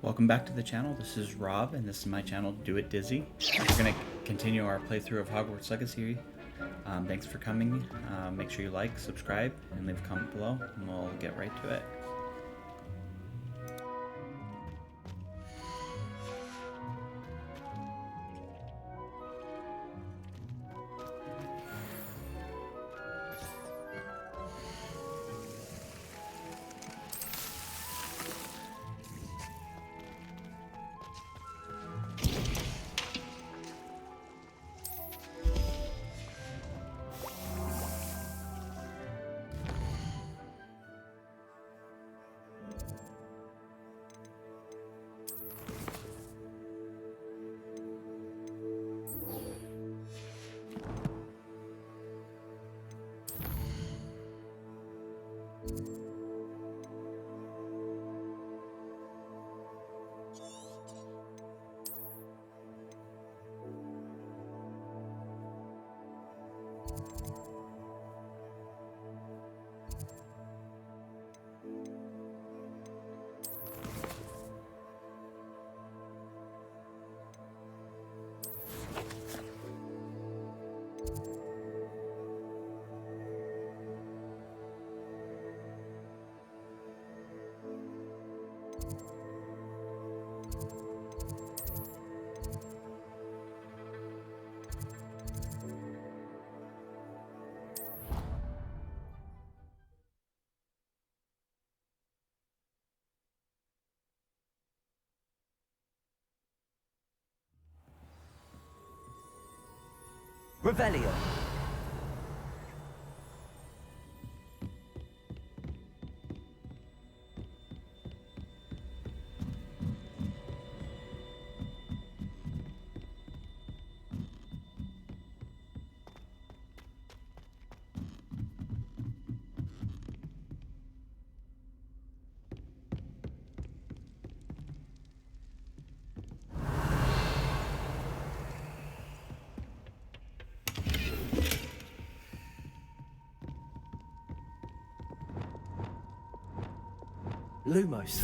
Welcome back to the channel. This is Rob, and this is my channel, Do It Dizzy. We're going to continue our playthrough of Hogwarts Legacy. Thanks for coming. Make sure you like, subscribe, and leave a comment below, and we'll get right to it. Revelio. Lumos.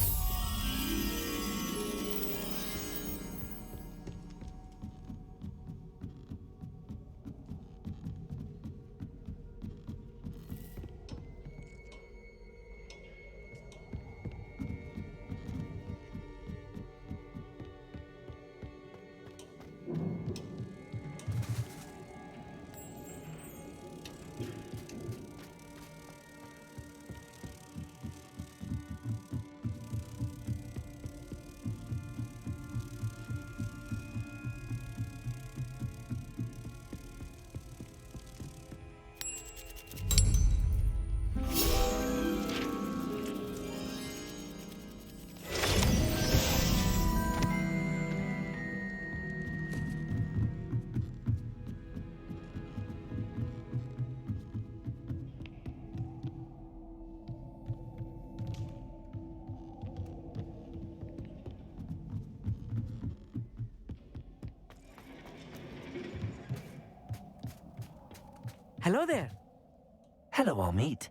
Hello there. Hello, Amit.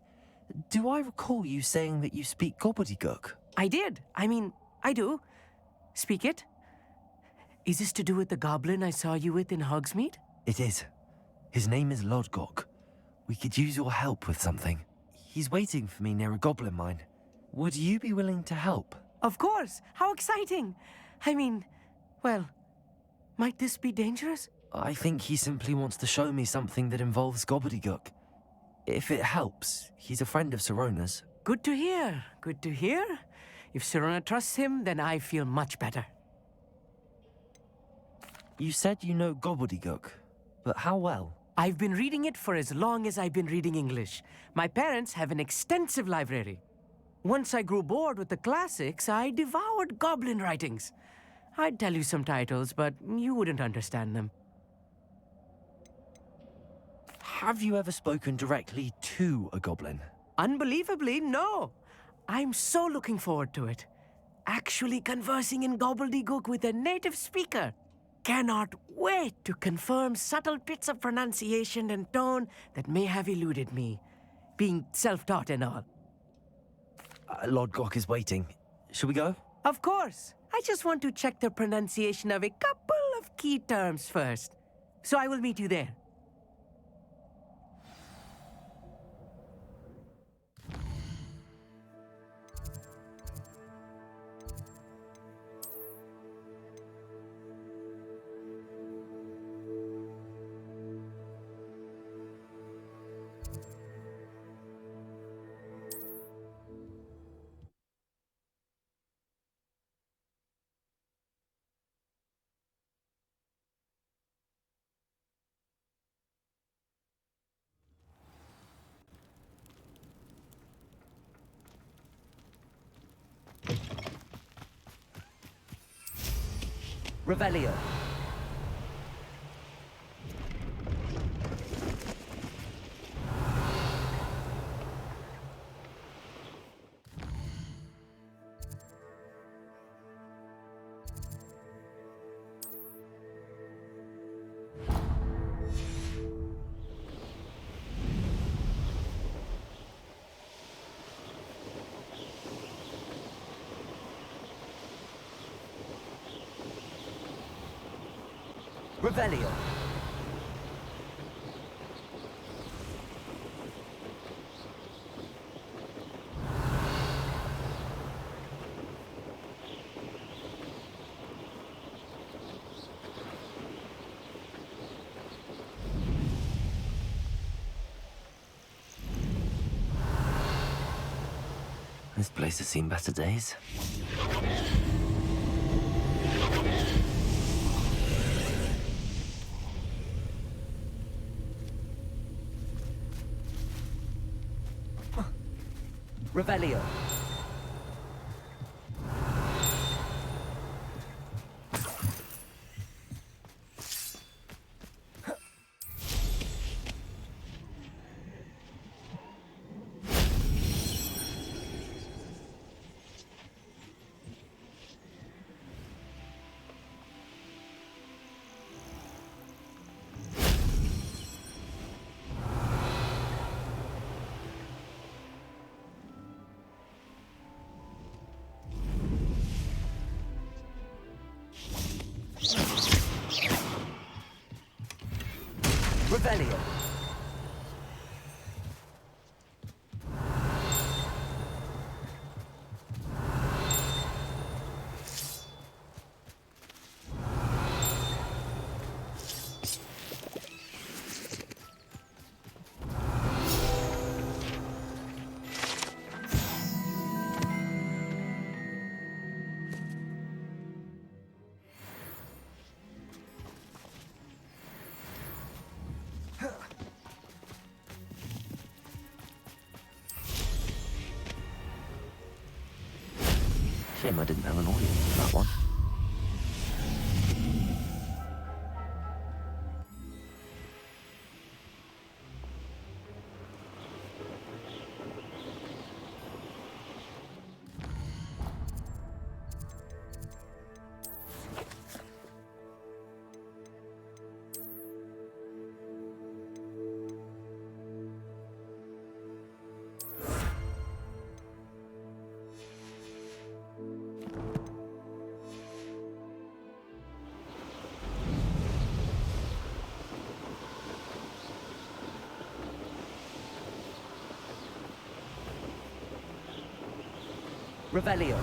Do I recall you saying that you speak Gobbledegook? I did. I do. Speak it. Is this to do with the goblin I saw you with in Hogsmeade? It is. His name is Lodgok. We could use your help with something. He's waiting for me near a goblin mine. Would you be willing to help? Of course. How exciting. Well, might this be dangerous? I think he simply wants to show me something that involves Gobbledegook. If it helps, he's a friend of Sirona's. Good to hear. Good to hear. If Sirona trusts him, then I feel much better. You said you know Gobbledegook, but how well? I've been reading it for as long as I've been reading English. My parents have an extensive library. Once I grew bored with the classics, I devoured goblin writings. I'd tell you some titles, but you wouldn't understand them. Have you ever spoken directly to a goblin? Unbelievably, no. I'm so looking forward to it. Actually conversing in Gobbledegook with a native speaker. Cannot wait to confirm subtle bits of pronunciation and tone that may have eluded me, being self-taught and all. Lodgok is waiting. Shall we go? Of course. I just want to check the pronunciation of a couple of key terms first. So I will meet you there. Revelio. Revelio. This place has seen better days. Revelio. Revelio. Shame I didn't have an audience for that one. Revelio.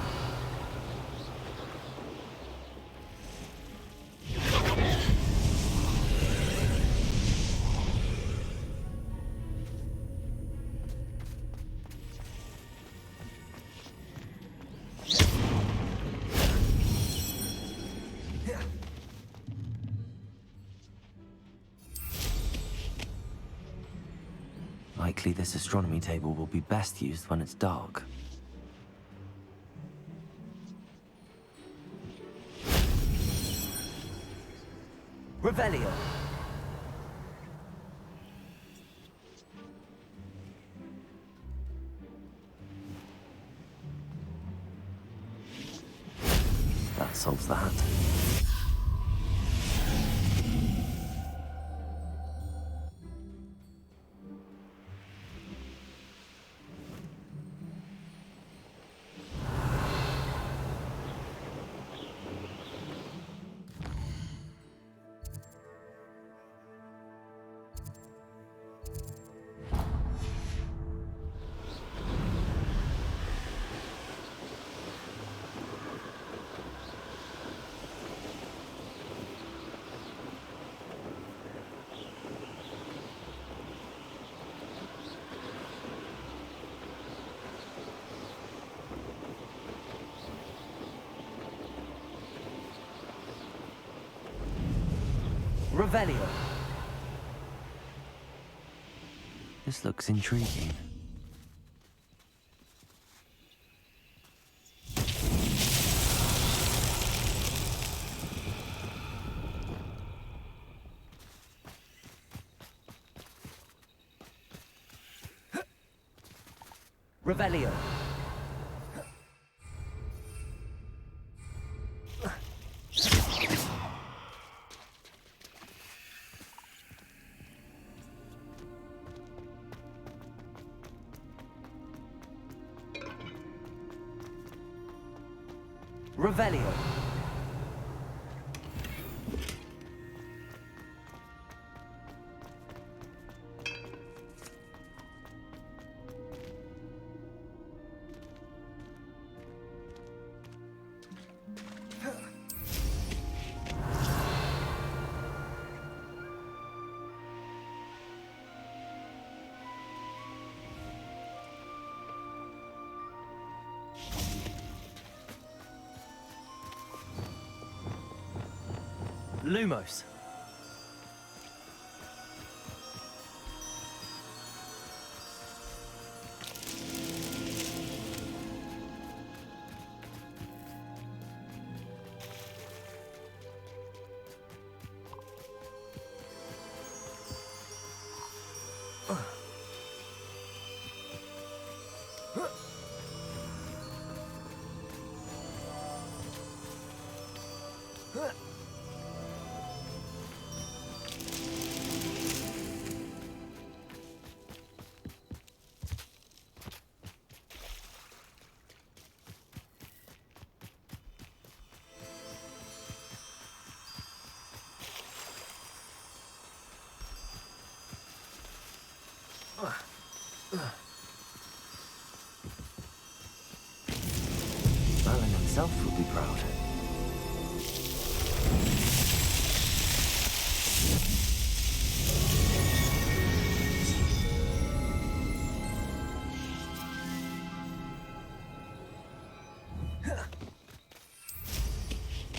Likely this astronomy table will be best used when it's dark. Revelio. That solves that. Revelio. This looks intriguing. Revelio. Revelio. Lumos. Merlin himself would be proud.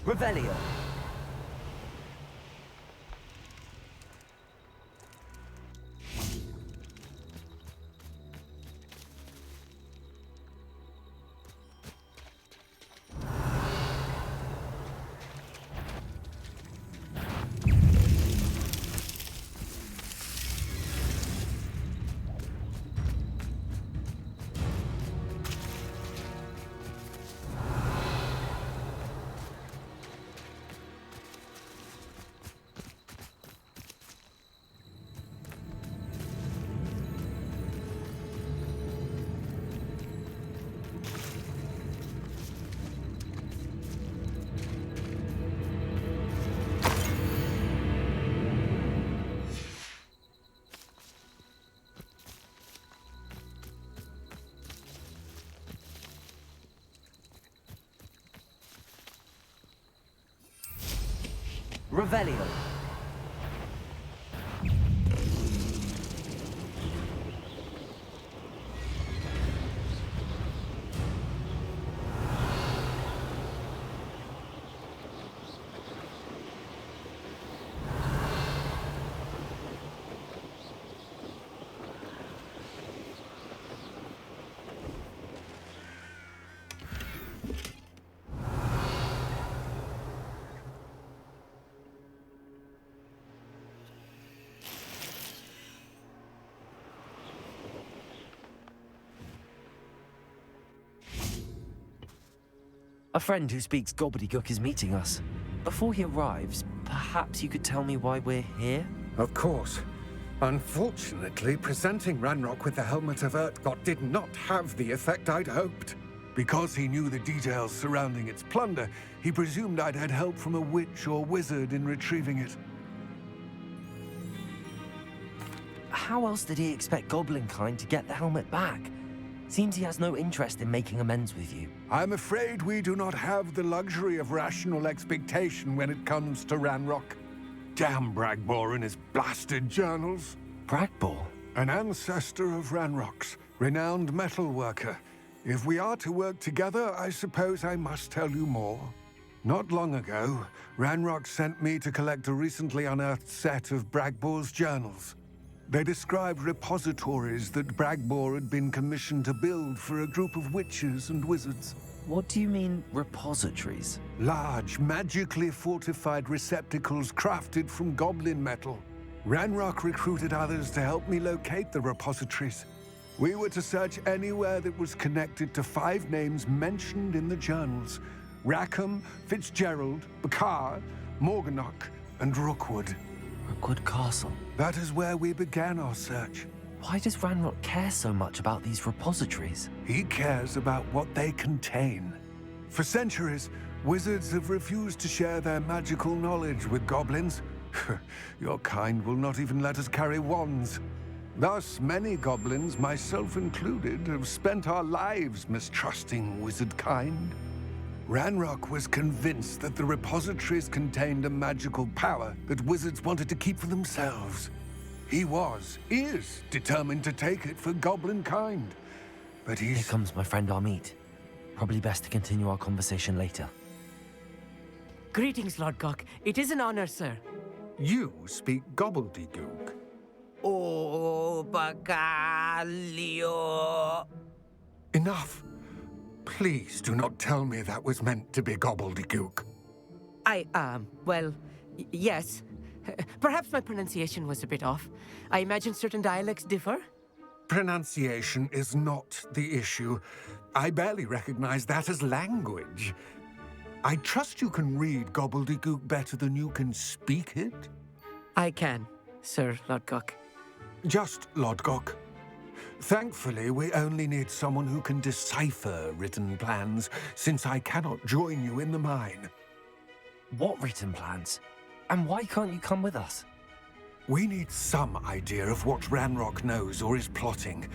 Revelio. Revelio. A friend who speaks Gobbledegook is meeting us. Before he arrives, perhaps you could tell me why we're here? Of course. Unfortunately, presenting Ranrok with the Helmet of Urtkot did not have the effect I'd hoped. Because he knew the details surrounding its plunder, he presumed I'd had help from a witch or wizard in retrieving it. How else did he expect Goblinkind to get the helmet back? Seems he has no interest in making amends with you. I'm afraid we do not have the luxury of rational expectation when it comes to Ranrok. Damn Bragbor and his blasted journals. Bragbor? An ancestor of Ranrok's, renowned metal worker. If we are to work together, I suppose I must tell you more. Not long ago, Ranrok sent me to collect a recently unearthed set of Bragbor's journals. They described repositories that Bragbor had been commissioned to build for a group of witches and wizards. What do you mean, repositories? Large, magically fortified receptacles crafted from goblin metal. Ranrok recruited others to help me locate the repositories. We were to search anywhere that was connected to 5 names mentioned in the journals: Rackham, Fitzgerald, Bakar, Morganach, and Rookwood. Rookwood Castle. That is where we began our search. Why does Ranrok care so much about these repositories? He cares about what they contain. For centuries, wizards have refused to share their magical knowledge with goblins. Your kind will not even let us carry wands. Thus, many goblins, myself included, have spent our lives mistrusting wizard kind. Ranrok was convinced that the repositories contained a magical power that wizards wanted to keep for themselves. He is determined to take it for goblin kind. But Here comes my friend Amit. Probably best to continue our conversation later. Greetings, Lord Gok. It is an honor, sir. You speak Gobbledegook. Oh, Bagalio. Enough. Please do not tell me that was meant to be Gobbledegook. Well, yes. Perhaps my pronunciation was a bit off. I imagine certain dialects differ. Pronunciation is not the issue. I barely recognize that as language. I trust you can read Gobbledegook better than you can speak it? I can, Sir Lord Gok. Just Lodgok. Thankfully, we only need someone who can decipher written plans, since I cannot join you in the mine. What written plans? And why can't you come with us? We need some idea of what Ranrok knows or is plotting.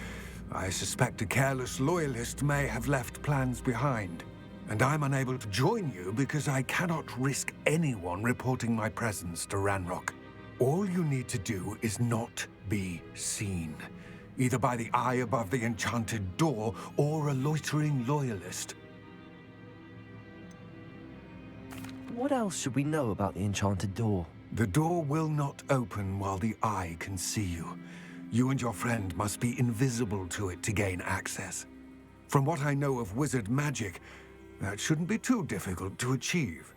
I suspect a careless loyalist may have left plans behind. And I'm unable to join you because I cannot risk anyone reporting my presence to Ranrok. All you need to do is not be seen, either by the eye above the enchanted door or a loitering loyalist. What else should we know about the enchanted door? The door will not open while the eye can see you. You and your friend must be invisible to it to gain access. From what I know of wizard magic, that shouldn't be too difficult to achieve.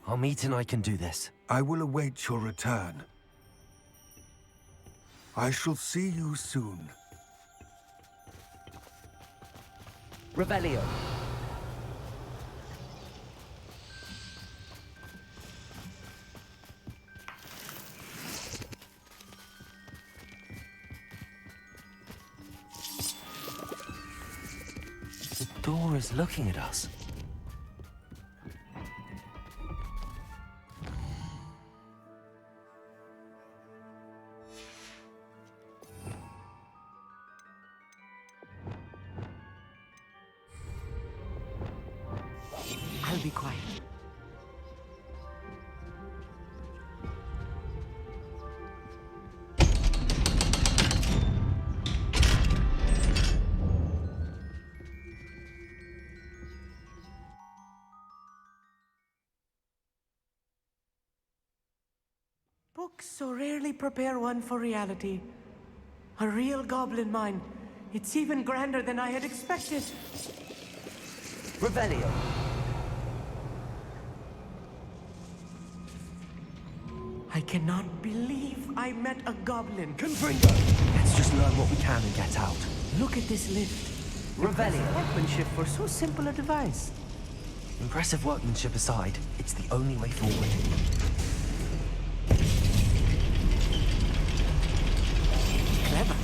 Amit and I can do this. I will await your return. I shall see you soon. Revelio. The door is looking at us. I'll be quiet. Books so rarely prepare one for reality. A real goblin mine. It's even grander than I had expected. Revelio. I cannot believe I met a goblin. Let's just learn what we can and get out. Look at this lift. Revelio. Workmanship for so simple a device. Impressive workmanship aside, it's the only way forward. Clever.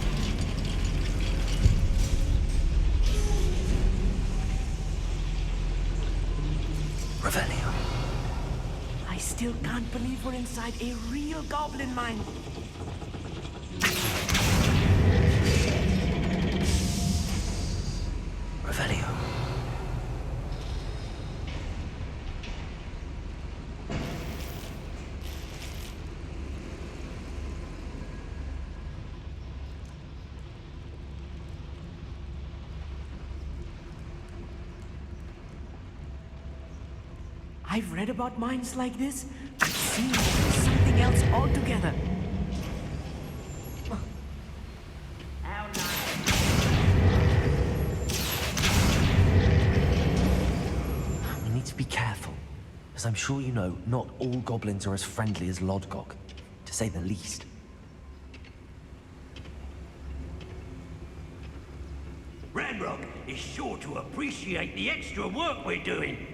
Revelio. I still can't believe we're inside a real goblin mine. Revelio. I've read about mines like this. I've seen something else altogether. We need to be careful, as I'm sure you know, not all goblins are as friendly as Lodgok, to say the least. Ranrok is sure to appreciate the extra work we're doing.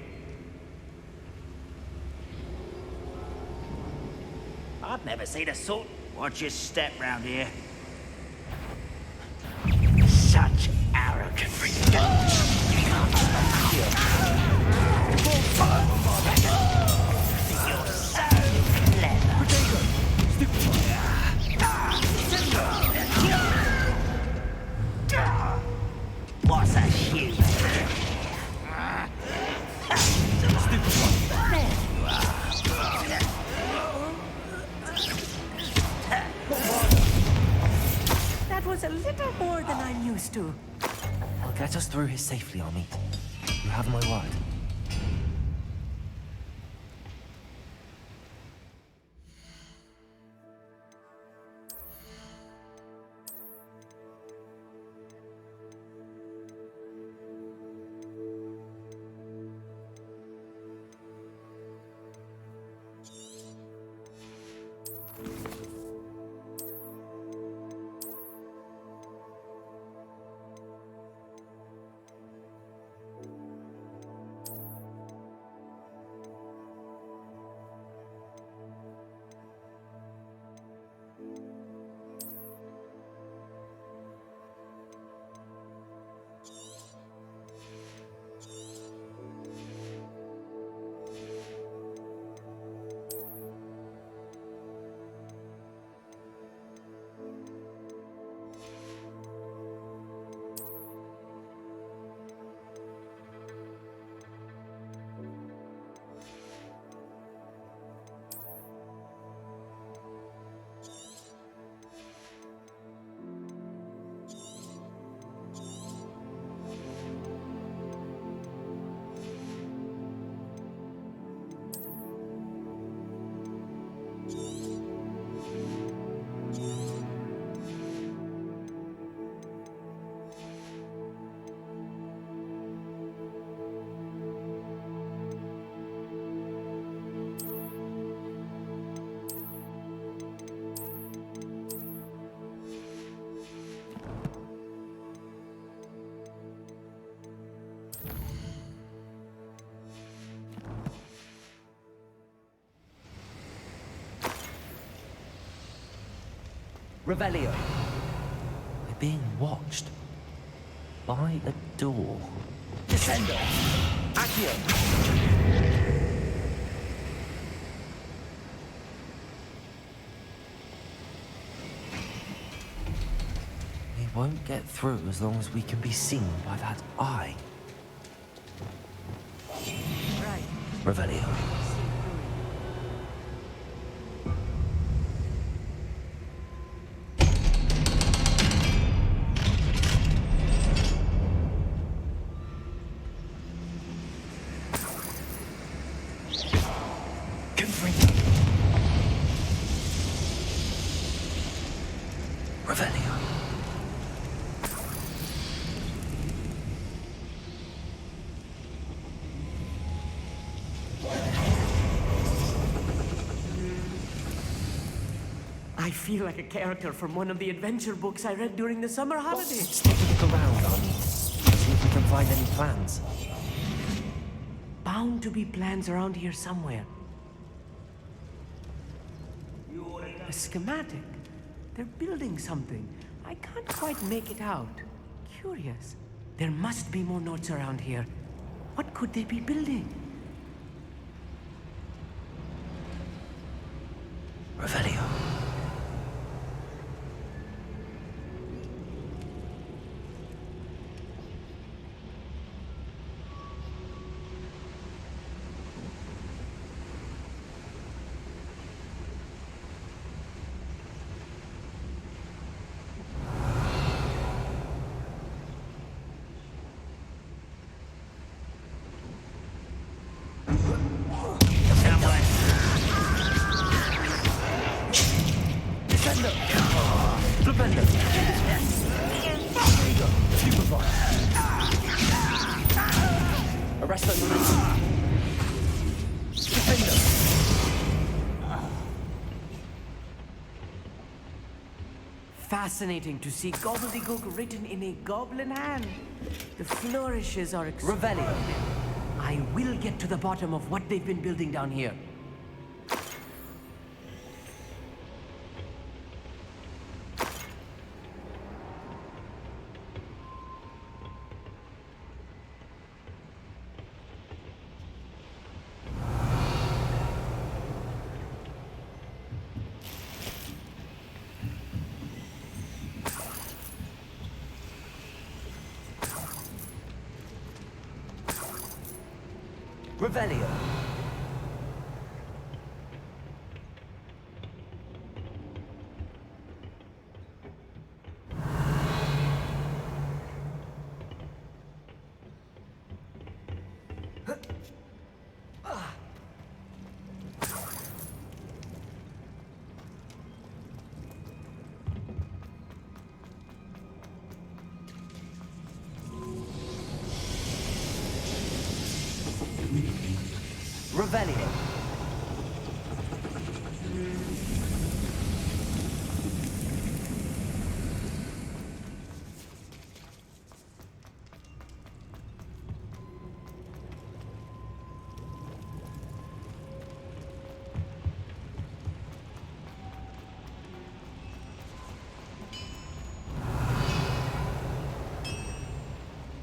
I've never seen a sort. Watch your step round here. Such arrogance. You're so clever. What's a huge? That was a little more than I'm used to. I'll get us through here safely, Amit. You have my word. Revelio. We're being watched. By a door. Descendo. Accio. We won't get through as long as we can be seen by that eye. Right. Revelio. Revelio. I feel like a character from one of the adventure books I read during the summer holidays. Let's take a look around, Amit. See if we can find any plans. Bound to be plans around here somewhere. A schematic. They're building something. I can't quite make it out. Curious. There must be more notes around here. What could they be building? Revelio. fascinating to see Gobbledegook written in a goblin hand. The flourishes are Revelio. I will get to the bottom of what they've been building down here. Revelio. Revelio.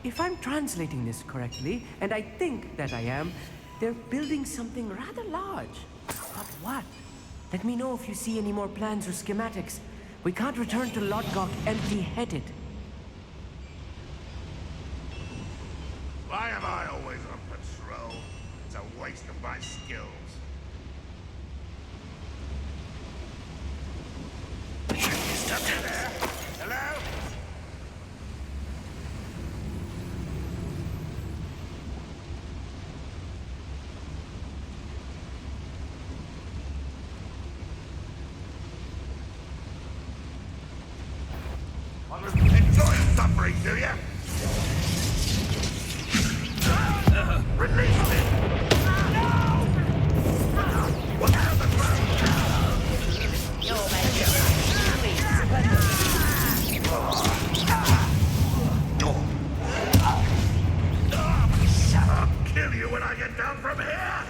If I'm translating this correctly, and I think that I am, they're building something rather large. But what? Let me know if you see any more plans or schematics. We can't return to Lodgok empty-headed. Why am I always on patrol? It's a waste of my skills. Something there? Hello? Enjoy suffering, do ya? Release me! No! What out the I'll kill you when I get down from here!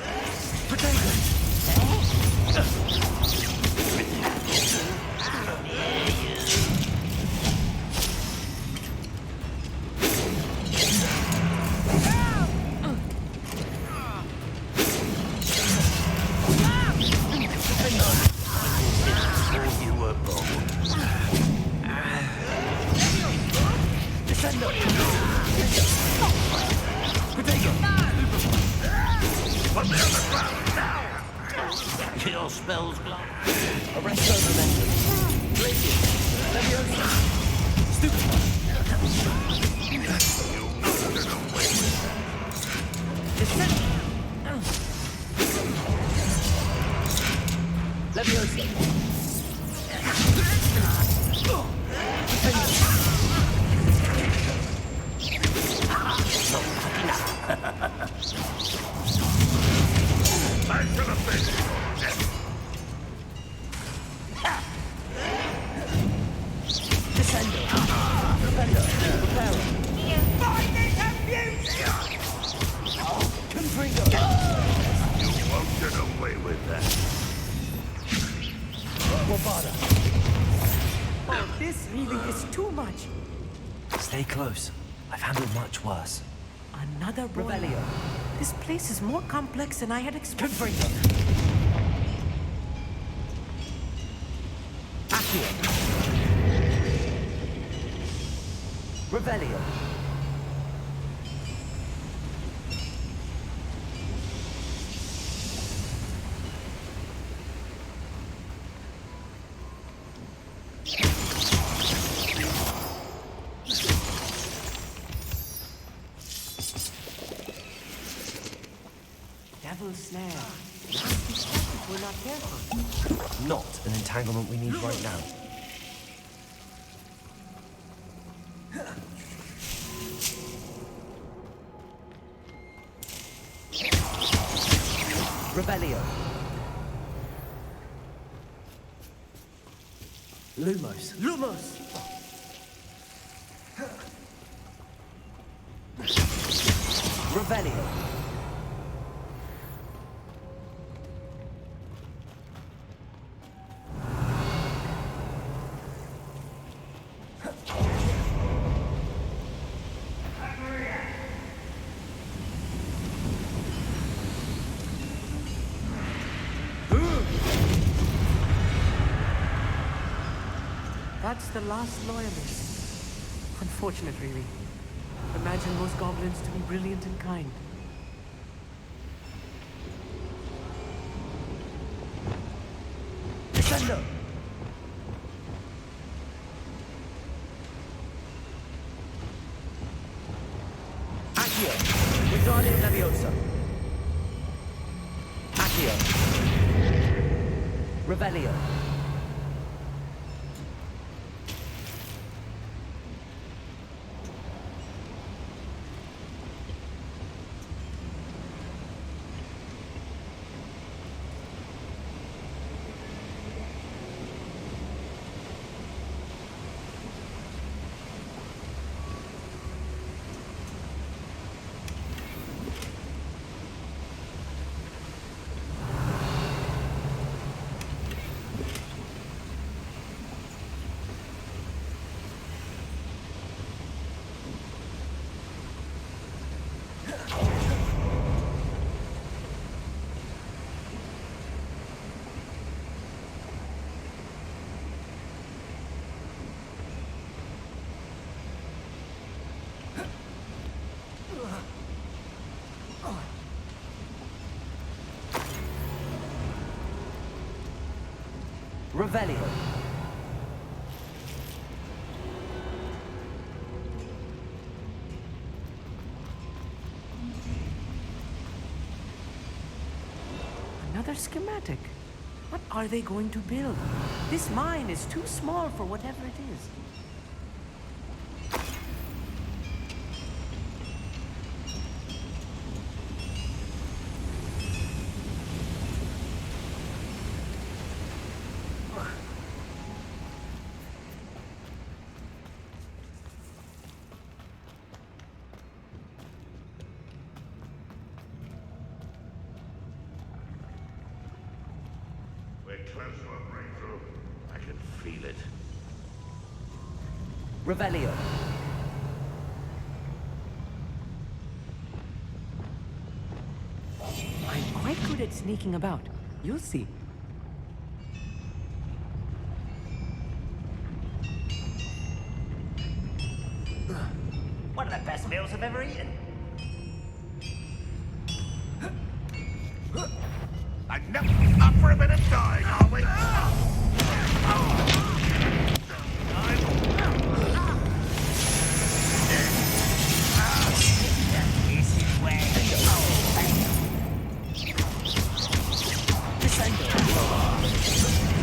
What the other ground now? Your spell's blocked. Arresto momentum. Glacius. Leviosa. Stupefy. Leviosa. Back to the basics. Descendo. Repello. Reparo. Confringo. You won't get away with that. Wabada. Oh, this really is too much. Stay close. I've handled much worse. Another Revelio. This place is more complex than I had expected. Confringo. Accio. Revelio. Devil's snare. Must be stuck if we're not careful. Not an entanglement we need right now. Revelio. Lumos! Lumos! Revelio! That's the last loyalist. Unfortunate, really. Imagine most goblins to be brilliant and kind. Descendo! Accio! Wingardium Leviosa! Accio! Revelio! Revelio. Another schematic. What are they going to build? This mine is too small for whatever it is. We're close to a breakthrough. I can feel it. Revelio. I'm quite good at sneaking about. You'll see. One of the best meals I've ever eaten. Enough! Up for a bit of dying, are we?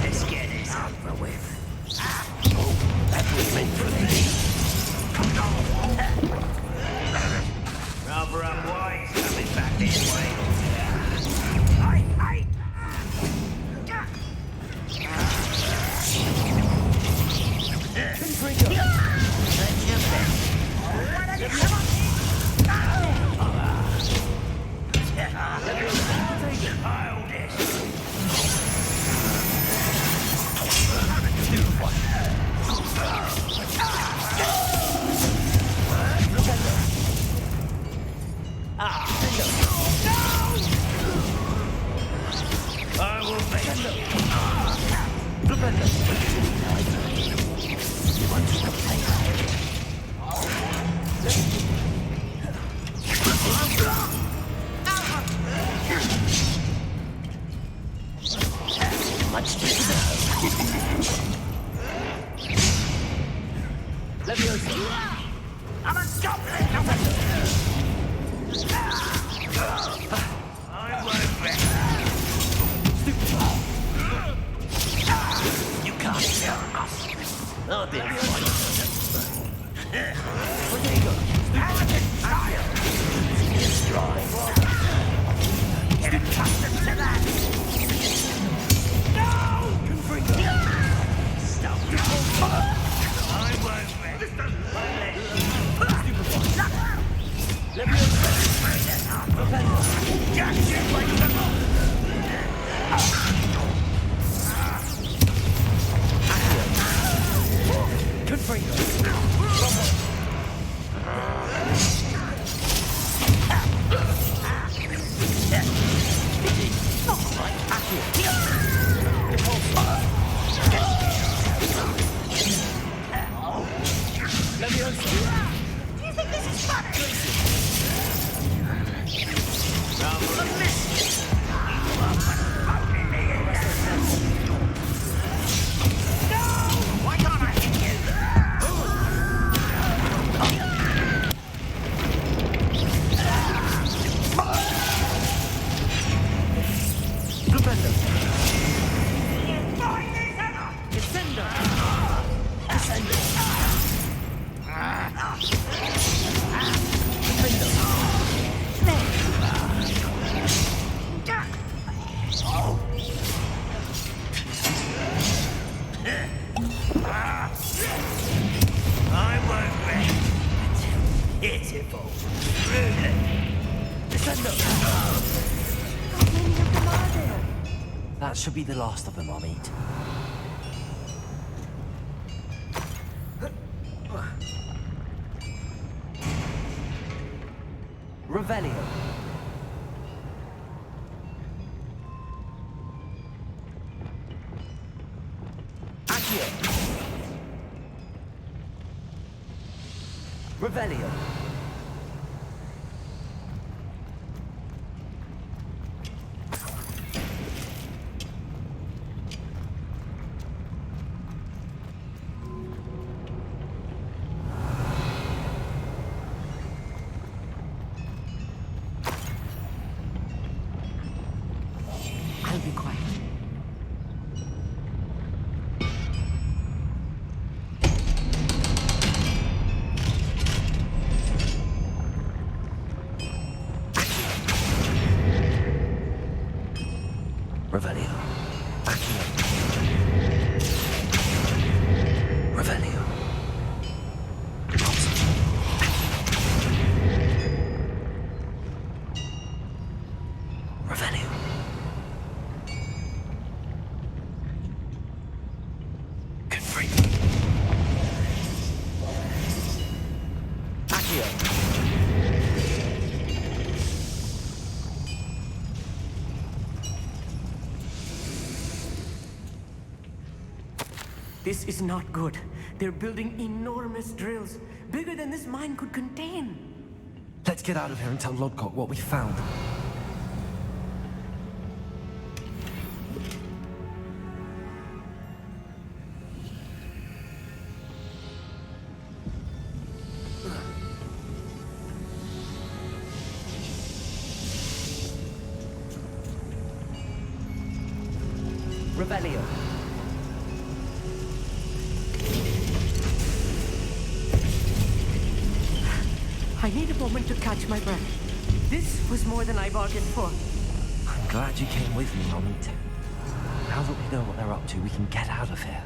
Let's get this over with. That was meant for me. Rather unwise coming back this way. Aye. I'm a goblin! I won't rest. You can't tell us. I've been fighting. Where do you go? Get accustomed to that. No! Stop. Do you think this is funny? No! Why can't I hit you? I won't rest. Pitiful. Rude. That should be the last of them, Amit. Revelio. Accio. Revelio. I'll be quiet. Revelio. Accio. Revelio. Revelio. Confront. Accio. This is not good. They're building enormous drills, bigger than this mine could contain. Let's get out of here and tell Lodgok what we found. Revelio. I need a moment to catch my breath. This was more than I bargained for. I'm glad you came with me, Amit. Now that we know what they're up to, we can get out of here.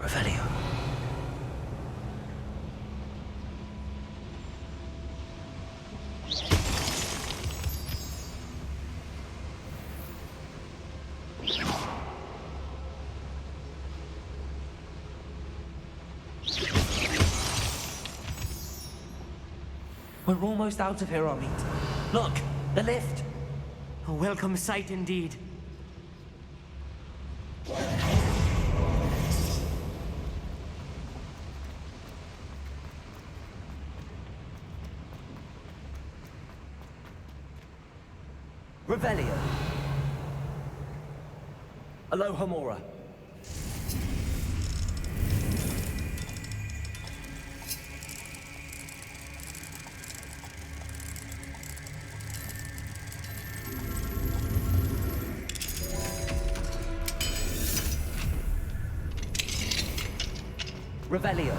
Revelio. We're almost out of here, Amit. Look, the lift. A welcome sight indeed. Revelio. Aloha Mora. Revelio.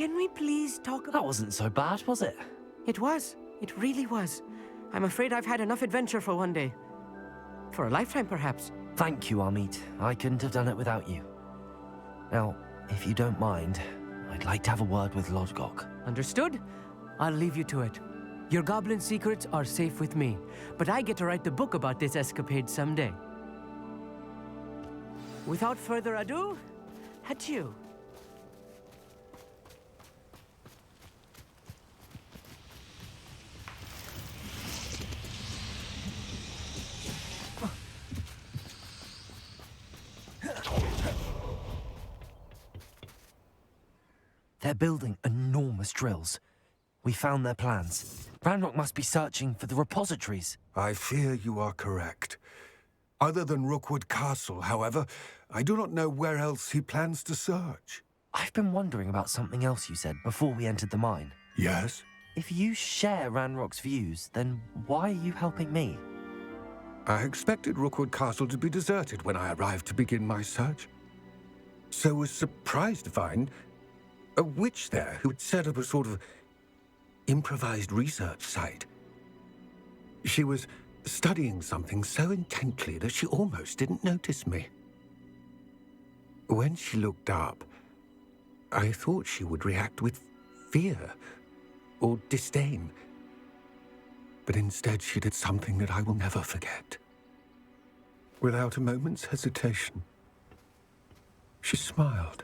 Can we please talk about... That wasn't so bad, was it? It was. It really was. I'm afraid I've had enough adventure for one day. For a lifetime, perhaps. Thank you, Amit. I couldn't have done it without you. Now, if you don't mind, I'd like to have a word with Lodgok. Understood? I'll leave you to it. Your goblin secrets are safe with me, but I get to write the book about this escapade someday. Without further ado, adieu. They're building enormous drills. We found their plans. Ranrok must be searching for the repositories. I fear you are correct. Other than Rookwood Castle, however, I do not know where else he plans to search. I've been wondering about something else you said before we entered the mine. Yes? If you share Ranrock's views, then why are you helping me? I expected Rookwood Castle to be deserted when I arrived to begin my search. So was surprised to find a witch there who had set up a sort of improvised research site. She was studying something so intently that she almost didn't notice me. When she looked up, I thought she would react with fear or disdain. But instead she did something that I will never forget. Without a moment's hesitation, she smiled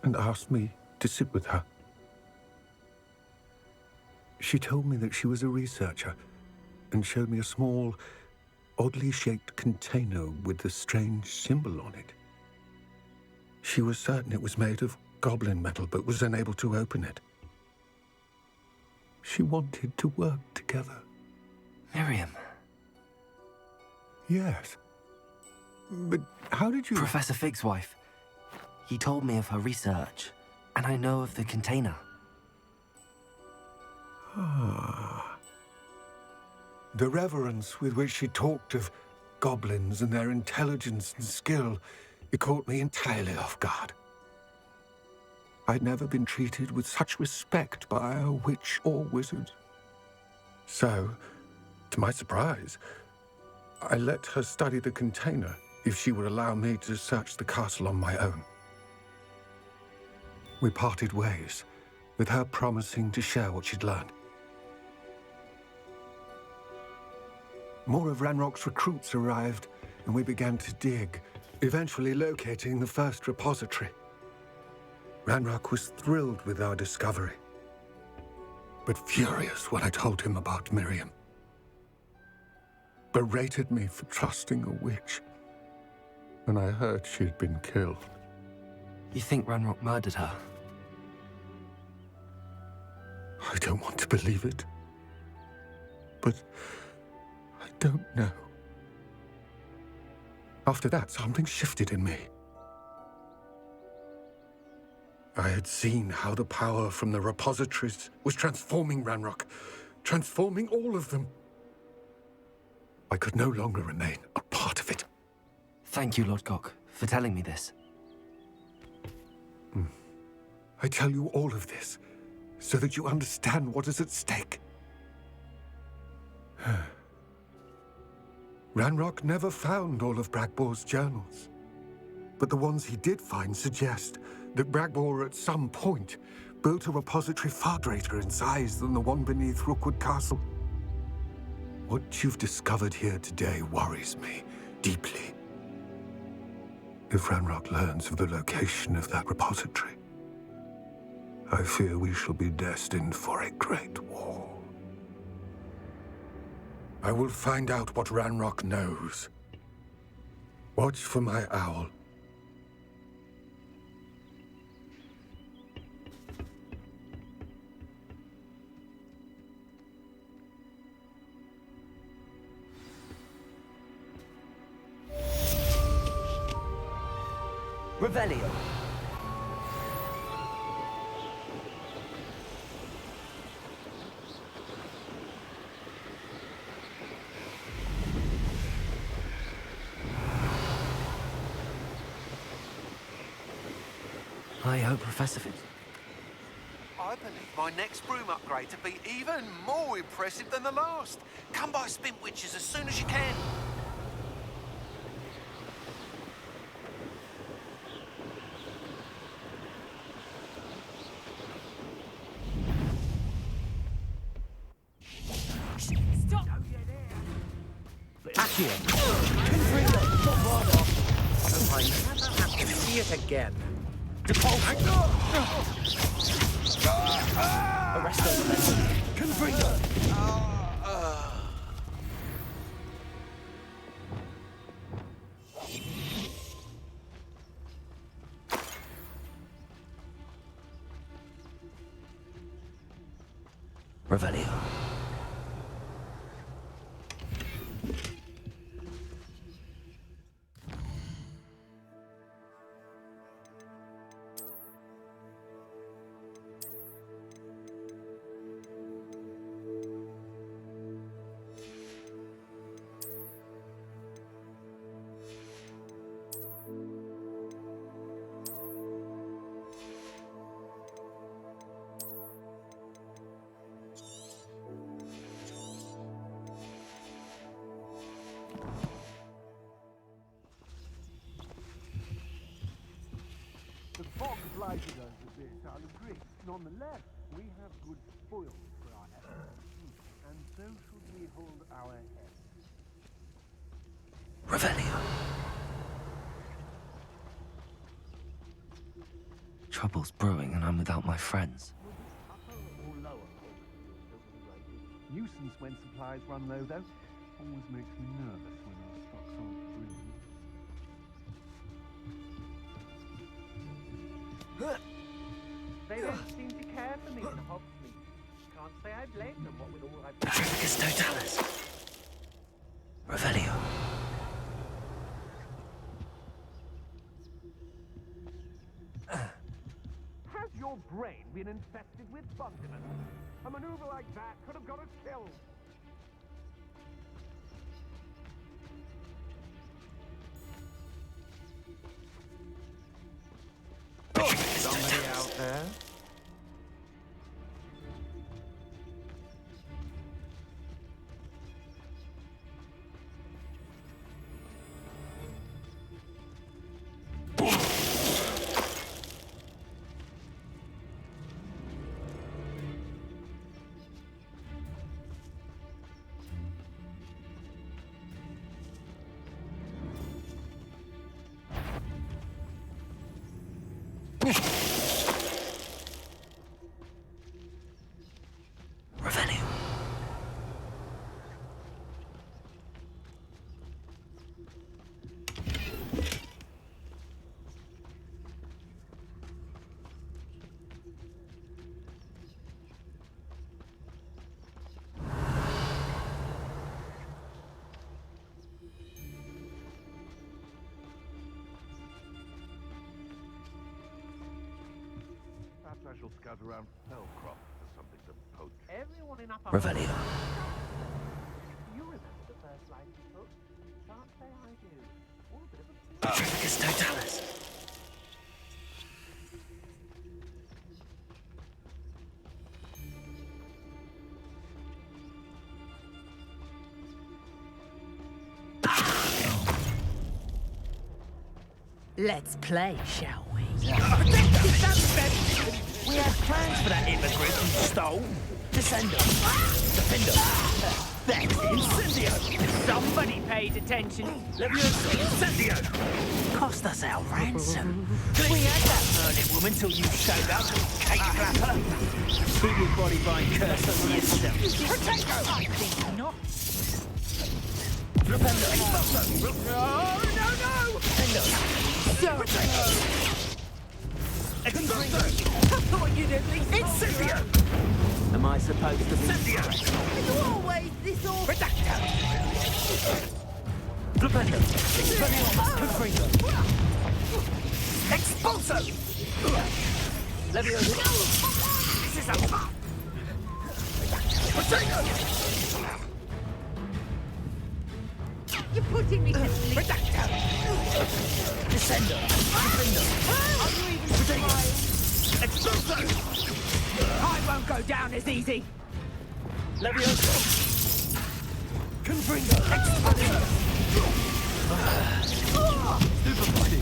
and asked me to sit with her. She told me that she was a researcher and showed me a small, oddly shaped container with a strange symbol on it. She was certain it was made of goblin metal, but was unable to open it. She wanted to work together. Miriam. Yes. But how did you... Professor Fig's wife. He told me of her research, and I know of the container. Ah. The reverence with which she talked of goblins and their intelligence and skill, it caught me entirely off guard. I'd never been treated with such respect by a witch or wizard. So, to my surprise, I let her study the container if she would allow me to search the castle on my own. We parted ways, with her promising to share what she'd learned. More of Ranrock's recruits arrived, and we began to dig, eventually locating the first repository. Ranrok was thrilled with our discovery, but furious when I told him about Miriam. Berated me for trusting a witch, and I heard she'd been killed. You think Ranrok murdered her? I don't want to believe it, but I don't know. After that, something shifted in me. I had seen how the power from the repositories was transforming Ranrok, transforming all of them. I could no longer remain a part of it. Thank you, Lodgok, for telling me this. I tell you all of this so that you understand what is at stake. Ranrok never found all of Bragbor's journals, but the ones he did find suggest that Bragbor at some point built a repository far greater in size than the one beneath Rookwood Castle. What you've discovered here today worries me deeply. If Ranrok learns of the location of that repository, I fear we shall be destined for a great war. I will find out what Ranrok knows. Watch for my owl. Revelio. I hope Professor Fitz... I believe my next broom upgrade to be even more impressive than the last. Come by Spint Witches as soon as you can. Stop! Accio. Confringo. Bombardo. Hope I never have to see it again. Depulso. Arresto. Confringo. Revelio. The fog blighted us a bit, I'll agree. Nonetheless, we have good spoils for our efforts, and so should we hold our heads. Revelio. Trouble's brewing and I'm without my friends. Upper or lower? Nuisance when supplies run low, though. Always makes me nervous when our stocks aren't brilliant. They don't seem to care for me in Hogsmeade. Can't say I blame them, what with all I've done. Africus Totalis. Revelio. Has your brain been infested with fundament? A maneuver like that could have got us killed. Somebody out there? Revelio. Perhaps I shall scout around Fellcroft for something to poach. Everyone in Upper Revelio. You remember the first line you took? Can't say I do. Or a bit of a... Africus Totalis. Let's play, shall we? We had plans for that immigrant who stole. Descendo. Defendo. That's Incendio. Somebody paid attention. Incendio. Cost us our ransom. We had that murdered woman till you showed up. Cake clapper. Keep your body by curse on yourself. Protego. I think not. Defendo. Oh, no! Defendo. I thought you'd at least... Incendio. Am I supposed to be... Incendio. Are you always this awful? Redacta. Flipendo. Confringo. Expulso. Leviosa. This is a... Potato. You're putting me to sleep. Redacta. Descendo. Confringo. Are you even... I won't go down as easy. Leviosa. Confringo. Expelliarmus. Super body.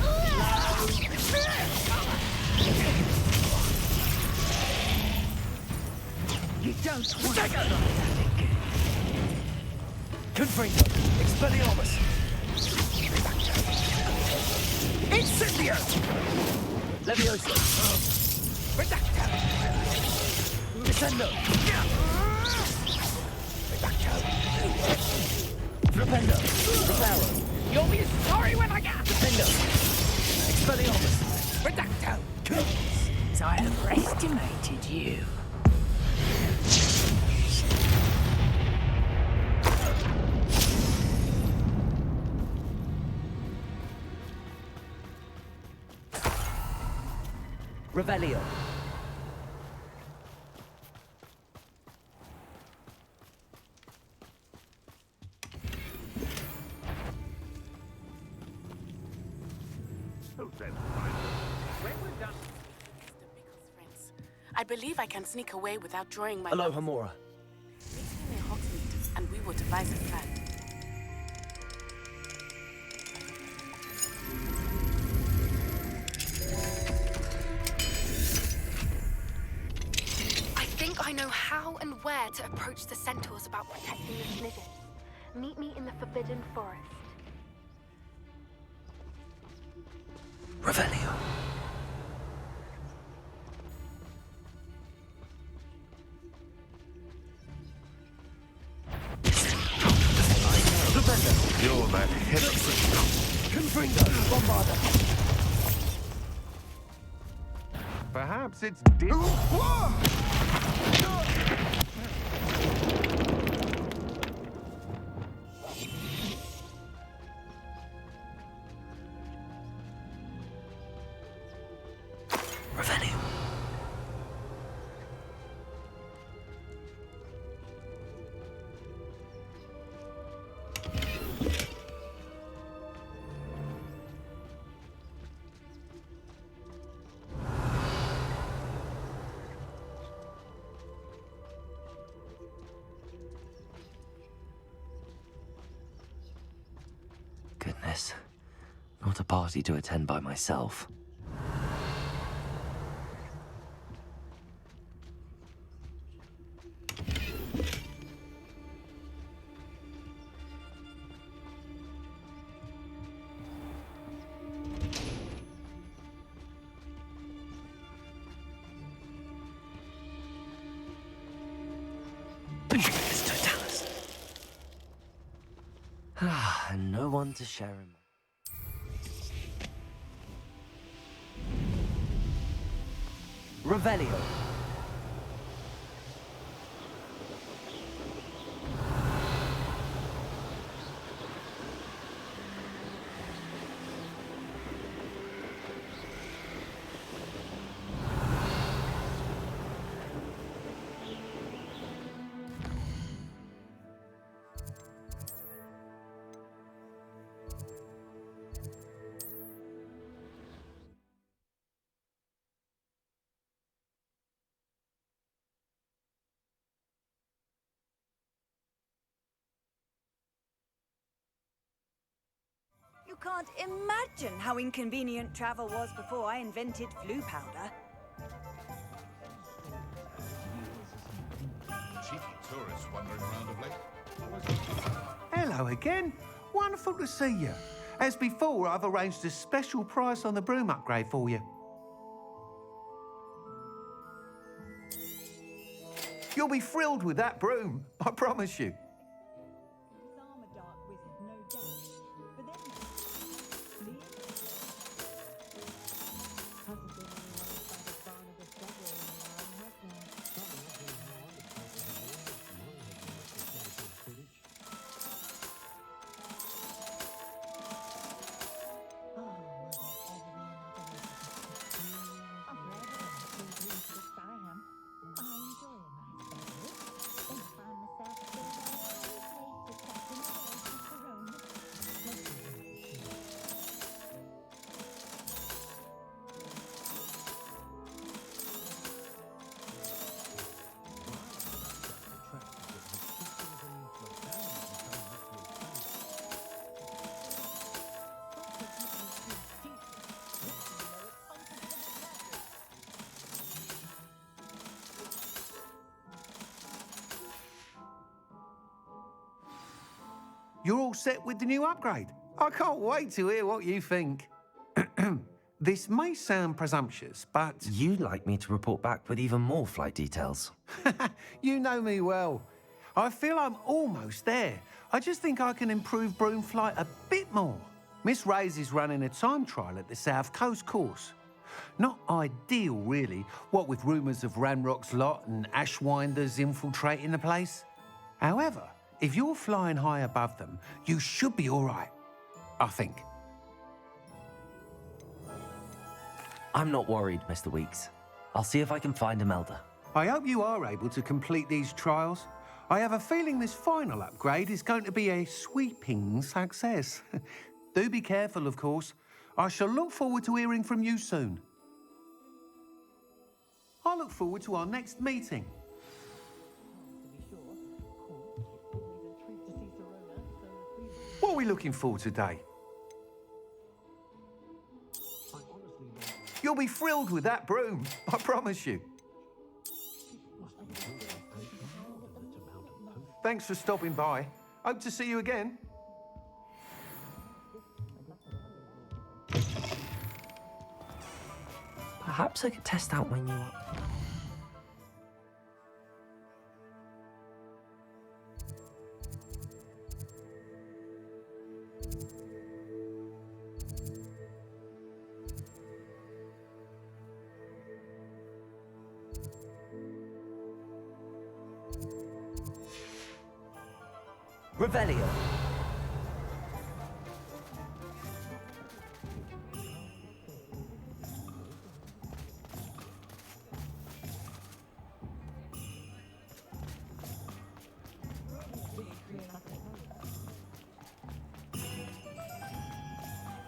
You don't want to go. Confringo. Expelliarmus. Incendio. Leviosa. Redacto. Descendo. Redacto. Flipendo. Reparo. You'll be sorry when I get. Descendo. Expelliarmus. Redacto. So I overestimated you. Revelio. I believe I can sneak away without drawing my... Aloha Mora. Meet me in Hogsmeade, and we will devise a plan. I think I know how and where to approach the centaurs about protecting the Sniggers. Meet me in the Forbidden Forest. Revelio. You're that heavy. Confringo. Bombarda. Perhaps it's Revelio. Goodness. Not a party to attend by myself. And no one to share him. Revelio. You can't imagine how inconvenient travel was before I invented flu powder. Cheeky tourists wandering around of late. Hello again. Wonderful to see you. As before, I've arranged a special price on the broom upgrade for you. You'll be thrilled with that broom, I promise you. you're all set with the new upgrade. I can't wait to hear what you think. This may sound presumptuous, but... You'd like me to report back with even more flight details. You know me well. I feel I'm almost there. I just think I can improve broom flight a bit more. Miss Ray's is running a time trial at the South Coast course. Not ideal, really, what with rumours of Ranrok's lot and Ashwinders infiltrating the place. However, if you're flying high above them, you should be all right, I think. I'm not worried, Mr. Weeks. I'll see if I can find Imelda. I hope you are able to complete these trials. I have a feeling this final upgrade is going to be a sweeping success. Do be careful, of course. I shall look forward to hearing from you soon. I look forward to our next meeting. What are we looking for today? You'll be thrilled with that broom, I promise you. Thanks for stopping by. Hope to see you again. Perhaps I could test out my new... Revelio.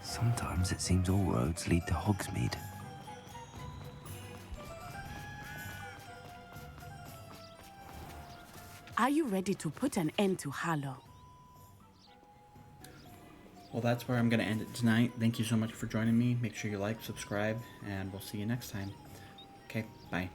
Sometimes it seems all roads lead to Hogsmeade. Are you ready to put an end to Harlow? Well, that's where I'm going to end it tonight. Thank you so much for joining me. Make sure you like, subscribe, and we'll see you next time. Okay, bye.